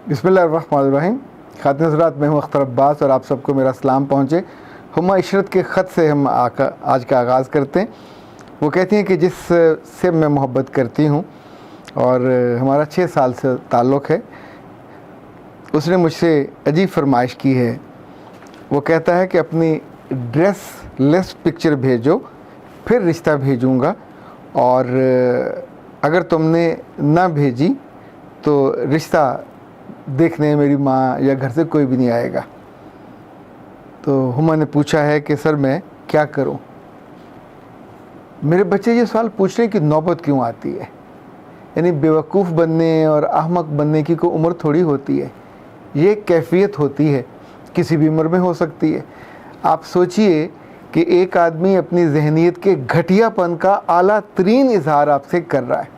बिस्मिल्लाहिर्रहमानिर्रहीम। खातिन हज़रात, मैं हूँ अख्तर अब्बास और आप सबको मेरा सलाम पहुँचे। हुमा इशरत के ख़त से हम आज का आगाज़ करते हैं। वो कहती हैं कि जिससे मैं मोहब्बत करती हूँ और हमारा 6 साल से ताल्लुक़ है, उसने मुझसे अजीब फरमाइश की है। वो कहता है कि अपनी ड्रेस लेस पिक्चर भेजो, फिर रिश्ता भेजूँगा, और अगर तुमने ना भेजी तो रिश्ता देखने मेरी माँ या घर से कोई भी नहीं आएगा। तो हुमा ने पूछा है कि सर मैं क्या करूं। मेरे बच्चे ये सवाल पूछने की नौबत क्यों आती है? यानी बेवकूफ़ बनने और अहमक बनने की कोई उम्र थोड़ी होती है। ये एक कैफियत होती है, किसी भी उम्र में हो सकती है। आप सोचिए कि एक आदमी अपनी जहनीत के घटियापन का आला तरीन इजहार आपसे कर रहा है,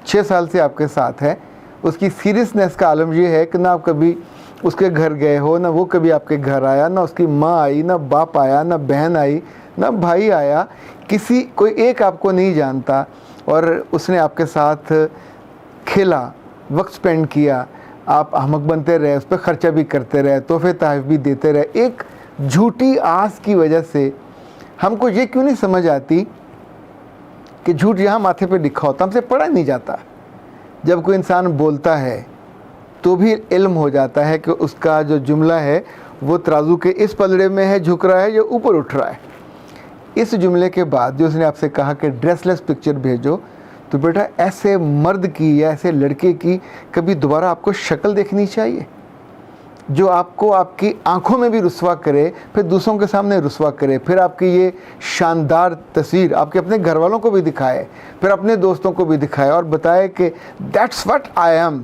6 साल से आपके साथ है। उसकी सीरियसनेस का आलम यह है कि ना आप कभी उसके घर गए हो, ना वो कभी आपके घर आया, ना उसकी माँ आई, ना बाप आया, ना बहन आई, ना भाई आया, कोई एक आपको नहीं जानता, और उसने आपके साथ खेला, वक्त स्पेंड किया। आप अहमक बनते रहे, उस पर ख़र्चा भी करते रहे, तोहफे तहफ़ भी देते रहे। एक झूठी आस की वजह से हमको ये क्यों नहीं समझ आती कि झूठ यहाँ माथे पे लिखा होता, हमसे पढ़ा नहीं जाता। जब कोई इंसान बोलता है तो भी इल्म हो जाता है कि उसका जो जुमला है वो तराजू के इस पलड़े में है, झुक रहा है या ऊपर उठ रहा है। इस जुमले के बाद जो उसने आपसे कहा कि ड्रेसलेस पिक्चर भेजो, तो बेटा ऐसे मर्द की या ऐसे लड़के की कभी दोबारा आपको शक्ल देखनी चाहिए जो आपको आपकी आंखों में भी रुस्वा करे, फिर दूसरों के सामने रुस्वा करे, फिर आपकी ये शानदार तस्वीर आपके अपने घर वालों को भी दिखाए, फिर अपने दोस्तों को भी दिखाए और बताए कि दैट्स व्हाट आई एम,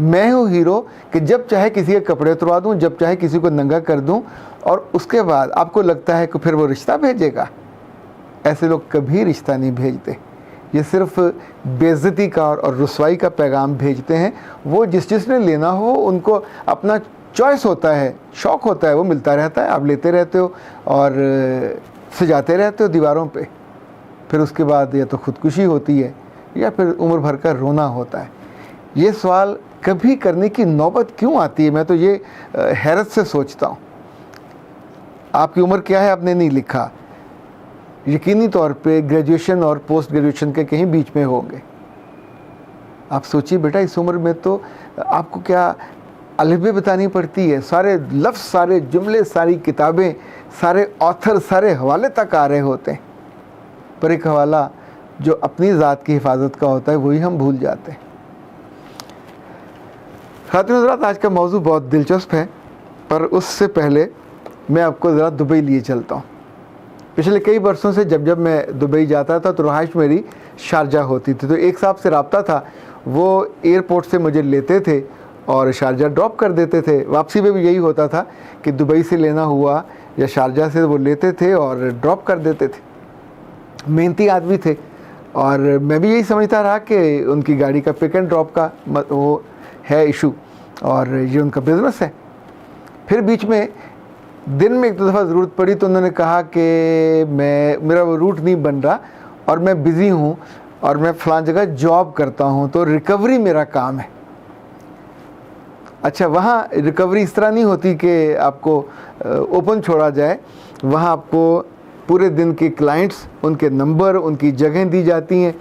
मैं हूँ हीरो, कि जब चाहे किसी के कपड़े उतरवा दूँ, जब चाहे किसी को नंगा कर दूँ, और उसके बाद आपको लगता है कि फिर वो रिश्ता भेजेगा। ऐसे लोग कभी रिश्ता नहीं भेजते। ये सिर्फ बेइज्जती का और रुसवाई का पैगाम भेजते हैं। वो जिसने लेना हो उनको अपना चॉइस होता है, शौक़ होता है, वो मिलता रहता है, आप लेते रहते हो और सजाते रहते हो दीवारों पे। फिर उसके बाद या तो ख़ुदकुशी होती है या फिर उम्र भर का रोना होता है। ये सवाल कभी करने की नौबत क्यों आती है? मैं तो ये हैरत से सोचता हूँ। आपकी उम्र क्या है आपने नहीं लिखा, यकीनी तौर पे ग्रेजुएशन और पोस्ट ग्रेजुएशन के कहीं बीच में होंगे। आप सोचिए बेटा, इस उम्र में तो आपको क्या अलफ़बे बतानी पड़ती है, सारे लफ्ज़, सारे जुमले, सारी किताबें, सारे ऑथर, सारे हवाले तक आ रहे होते हैं। पर एक हवाला जो अपनी ज़ात की हिफाजत का होता है वही हम भूल जाते हैं। खातिन हज़रात, आज का मौजू बहुत दिलचस्प है, पर उससे पहले मैं आपको ज़रा दुबई लिए चलता हूँ। पिछले कई बरसों से जब मैं दुबई जाता था तो रहाइश मेरी शारजा होती थी। तो एक साहब से रब्ता था, वो एयरपोर्ट से मुझे लेते थे और शारजा ड्रॉप कर देते थे। वापसी में भी यही होता था कि दुबई से लेना हुआ या शारजा से, वो लेते थे और ड्रॉप कर देते थे। मेहनती आदमी थे और मैं भी यही समझता रहा कि उनकी गाड़ी का पिक एंड ड्रॉप का वो है इशू और ये उनका बिज़नेस है। फिर बीच में दिन में एक दो दफ़ा ज़रूरत पड़ी तो उन्होंने कहा कि मेरा वो रूट नहीं बन रहा और मैं बिज़ी हूँ और मैं फ़लाँ जगह जॉब करता हूँ, तो रिकवरी मेरा काम है। अच्छा, वहाँ रिकवरी इस तरह नहीं होती कि आपको ओपन छोड़ा जाए। वहाँ आपको पूरे दिन के क्लाइंट्स, उनके नंबर, उनकी जगह दी जाती हैं।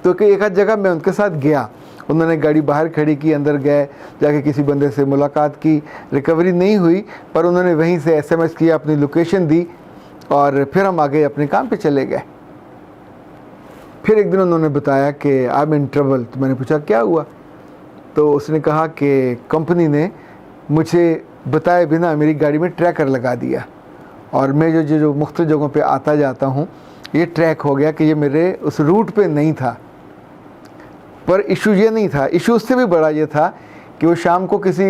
तो कि एक आध जगह मैं उनके साथ गया, उन्होंने गाड़ी बाहर खड़ी की, अंदर गए, जाके किसी बंदे से मुलाकात की। रिकवरी नहीं हुई, पर उन्होंने वहीं से SMS किया, अपनी लोकेशन दी और फिर हम आगे अपने काम पे चले गए। फिर एक दिन उन्होंने बताया कि आई एम इन ट्रबल। तो मैंने पूछा क्या हुआ? तो उसने कहा कि कंपनी ने मुझे बताए बिना मेरी गाड़ी में ट्रैकर लगा दिया और मैं जो मुख्तलिफ जगहों पे आता जाता हूँ, ये ट्रैक हो गया कि ये मेरे उस रूट पे नहीं था। पर इशू ये नहीं था, इशू उससे भी बड़ा ये था कि वो शाम को किसी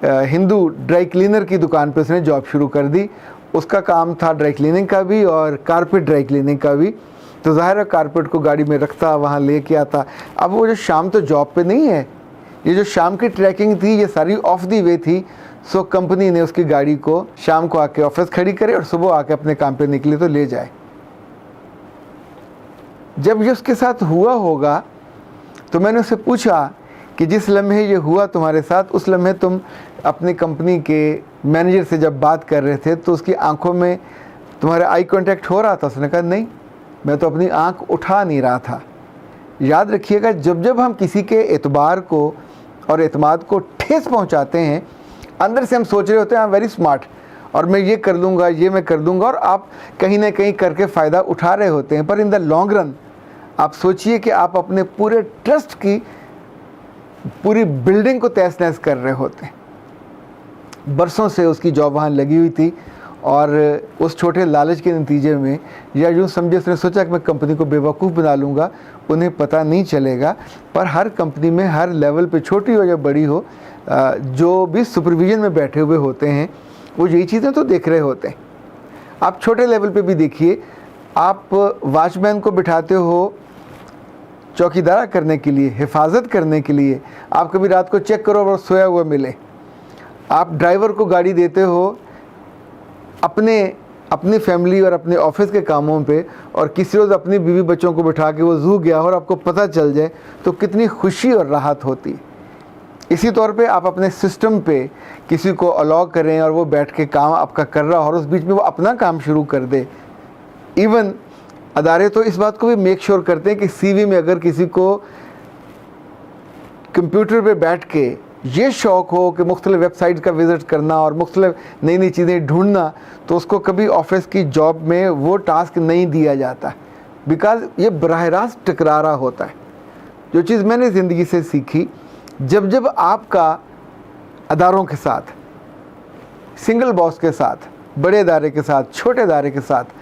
हिंदू ड्राई क्लीनर की दुकान पे उसने जॉब शुरू कर दी। उसका काम था ड्राई क्लीनिंग का भी और कारपेट ड्राई क्लीनिंग का भी। तो ज़ाहिर है कारपेट को गाड़ी में रखता, वहाँ ले के आता। अब वो जो शाम तो जॉब पे नहीं है, ये जो शाम की ट्रैकिंग थी ये सारी ऑफ दी वे थी। सो कंपनी ने उसकी गाड़ी को शाम को आके ऑफिस खड़ी करे और सुबह आके अपने काम पे निकले तो ले जाए। जब ये उसके साथ हुआ होगा तो मैंने उससे पूछा कि जिस लम्हे ये हुआ तुम्हारे साथ, उस लम्हे तुम अपनी कंपनी के मैनेजर से जब बात कर रहे थे तो उसकी आंखों में तुम्हारा आई कांटेक्ट हो रहा था? उसने कहा नहीं, मैं तो अपनी आंख उठा नहीं रहा था। याद रखिएगा, जब जब हम किसी के एतबार को और एतमाद को ठेस पहुंचाते हैं, अंदर से हम सोच रहे होते हैं आई एम वेरी स्मार्ट और मैं ये कर लूँगा, ये मैं कर दूँगा, और आप कहीं ना कहीं करके फ़ायदा उठा रहे होते हैं। पर इन द लॉन्ग रन आप सोचिए कि आप अपने पूरे ट्रस्ट की पूरी बिल्डिंग को तहस नहस कर रहे होते हैं। बरसों से उसकी जॉब वहाँ लगी हुई थी और उस छोटे लालच के नतीजे में, या यूँ समझे उसने सोचा कि मैं कंपनी को बेवकूफ़ बना लूँगा, उन्हें पता नहीं चलेगा। पर हर कंपनी में हर लेवल पे, छोटी हो या बड़ी हो, जो भी सुपरविज़न में बैठे हुए होते हैं वो यही चीज़ें तो देख रहे होते हैं। आप छोटे लेवल पे भी देखिए, आप वॉचमैन को बिठाते हो चौकीदारा करने के लिए, हिफाजत करने के लिए। आप कभी रात को चेक करो और सोया हुआ मिले। आप ड्राइवर को गाड़ी देते हो अपनी फैमिली और अपने ऑफिस के कामों पे, और किसी रोज़ अपनी बीवी बच्चों को बिठा के वो ज़ू गया और आपको पता चल जाए तो कितनी खुशी और राहत होती। इसी तौर पे आप अपने सिस्टम पे किसी को अलाउ करें और वो बैठ के काम आपका कर रहा हो और उस बीच में वो अपना काम शुरू कर दे। इवन अदारे तो इस बात को भी मेक श्योर करते हैं कि सीवी में अगर किसी को कंप्यूटर पे बैठ के ये शौक़ हो कि मुख्तलिफ़ वेबसाइट का विज़िट करना और मुख्तलिफ़ नई नई चीज़ें ढूंढना, तो उसको कभी ऑफिस की जॉब में वो टास्क नहीं दिया जाता, बिकॉज़ ये बराह रास्त टकरारा होता है। जो चीज़ मैंने ज़िंदगी से सीखी, जब जब आपका अदारों के साथ, सिंगल बॉस के साथ, बड़े इदारे के साथ, छोटे इदारे के साथ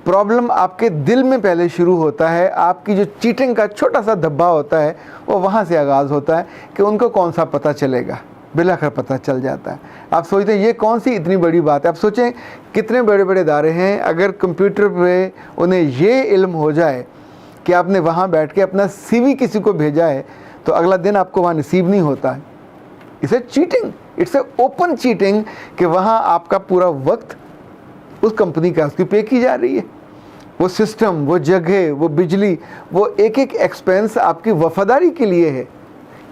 प्रॉब्लम आपके दिल में पहले शुरू होता है, आपकी जो चीटिंग का छोटा सा धब्बा होता है वो वहाँ से आगाज़ होता है कि उनको कौन सा पता चलेगा, बिलाखिर पता चल जाता है। आप सोचते हैं ये कौन सी इतनी बड़ी बात है। आप सोचें कितने बड़े बड़े इदारे हैं, अगर कंप्यूटर पे उन्हें ये इल्म हो जाए कि आपने वहाँ बैठ के अपना CV किसी को भेजा है तो अगला दिन आपको वहाँ नसीब नहीं होता है। इसे cheating, it's a open cheating कि वहाँ आपका पूरा वक्त उस कंपनी का उसकी पे की जा रही है। वो सिस्टम, वो जगह, वो बिजली, वो एक एक एक्सपेंस आपकी वफादारी के लिए है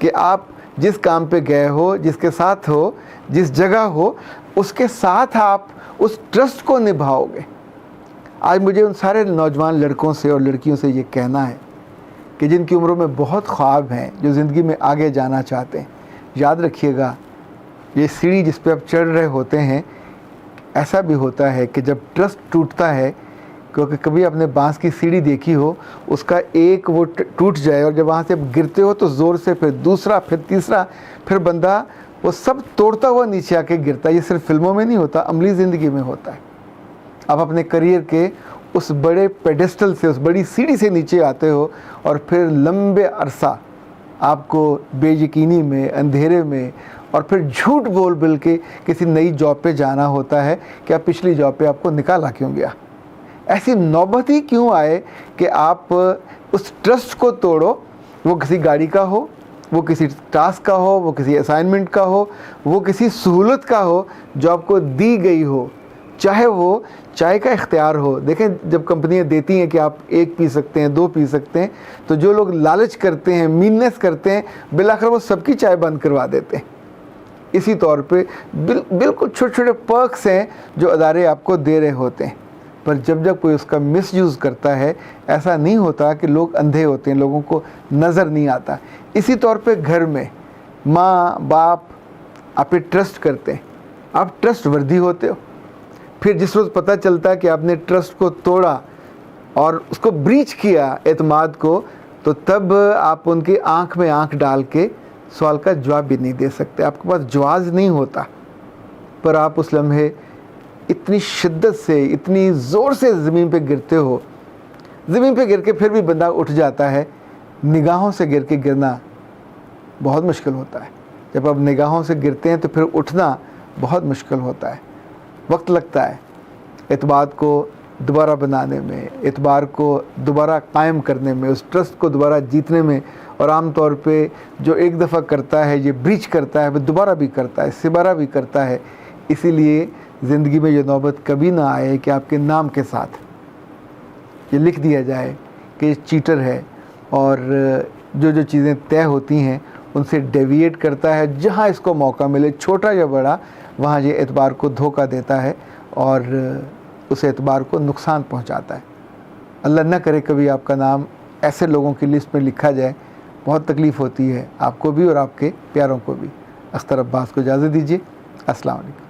कि आप जिस काम पे गए हो, जिसके साथ हो, जिस जगह हो, उसके साथ आप उस ट्रस्ट को निभाओगे। आज मुझे उन सारे नौजवान लड़कों से और लड़कियों से ये कहना है कि जिनकी उम्रों में बहुत ख्वाब हैं, जो ज़िंदगी में आगे जाना चाहते हैं, याद रखिएगा ये सीढ़ी जिस पे आप चढ़ रहे होते हैं, ऐसा भी होता है कि जब ट्रस्ट टूटता है, क्योंकि कभी आपने बांस की सीढ़ी देखी हो, उसका एक वो टूट जाए और जब वहाँ से आप गिरते हो तो ज़ोर से फिर दूसरा, फिर तीसरा, फिर बंदा वो सब तोड़ता हुआ नीचे आके गिरता है। ये सिर्फ फिल्मों में नहीं होता, अमली ज़िंदगी में होता है। आप अपने करियर के उस बड़े पेडेस्टल से, उस बड़ी सीढ़ी से नीचे आते हो और फिर लंबे अरसा आपको बेयकीनी में, अंधेरे में और फिर झूठ बोल बोल के किसी नई जॉब पे जाना होता है कि आप पिछली जॉब पे आपको निकाला क्यों गया। ऐसी नौबत ही क्यों आए कि आप उस ट्रस्ट को तोड़ो। वो किसी गाड़ी का हो, वो किसी टास्क का हो, वो किसी असाइनमेंट का हो, वो किसी सहूलत का हो जो आपको दी गई हो, चाहे वो चाय का इख्तियार हो। देखें, जब कंपनियां देती हैं कि आप 1 पी सकते हैं, 2 पी सकते हैं, तो जो लोग लालच करते हैं, मीननेस करते हैं, बिलाखिर वो सबकी चाय बंद करवा देते हैं। इसी तौर पे बिल्कुल छोटे छोटे पर्क्स हैं जो अदारे आपको दे रहे होते हैं, पर जब जब कोई उसका मिसयूज़ करता है, ऐसा नहीं होता कि लोग अंधे होते हैं, लोगों को नज़र नहीं आता। इसी तौर पे घर में माँ बाप आप पे ट्रस्ट करते हैं, आप ट्रस्ट वर्दी होते हो। फिर जिस रोज़ पता चलता है कि आपने ट्रस्ट को तोड़ा और उसको ब्रीच किया, एतमाद को, तो तब आप उनकी आंख में आंख डाल के सवाल का जवाब भी नहीं दे सकते। आपके पास जवाब नहीं होता, पर आप उस लम्हे इतनी शिद्दत से, इतनी ज़ोर से ज़मीन पे गिरते हो। ज़मीन पे गिर के फिर भी बंदा उठ जाता है। निगाहों से गिर के गिरना बहुत मुश्किल होता है। जब आप निगाहों से गिरते हैं तो फिर उठना बहुत मुश्किल होता है, वक्त लगता है एतबार को दोबारा बनाने में, एतबार को दोबारा कायम करने में, उस ट्रस्ट को दोबारा जीतने में। और आम तौर पे जो एक दफ़ा करता है, ये ब्रीच करता है, वो दोबारा भी करता है, सिबारा भी करता है। इसीलिए ज़िंदगी में ये नौबत कभी ना आए कि आपके नाम के साथ ये लिख दिया जाए कि ये चीटर है, और जो जो चीज़ें तय होती हैं उनसे डेविएट करता है। जहाँ इसको मौका मिले, छोटा या बड़ा, वहाँ ये एतबार को धोखा देता है और उस एतबार को नुकसान पहुँचाता है। अल्लाह न करे कभी आपका नाम ऐसे लोगों की लिस्ट में लिखा जाए, बहुत तकलीफ़ होती है आपको भी और आपके प्यारों को भी। अख्तर अब्बास को इजाज़त दीजिए। अस्सलाम वालेकुम।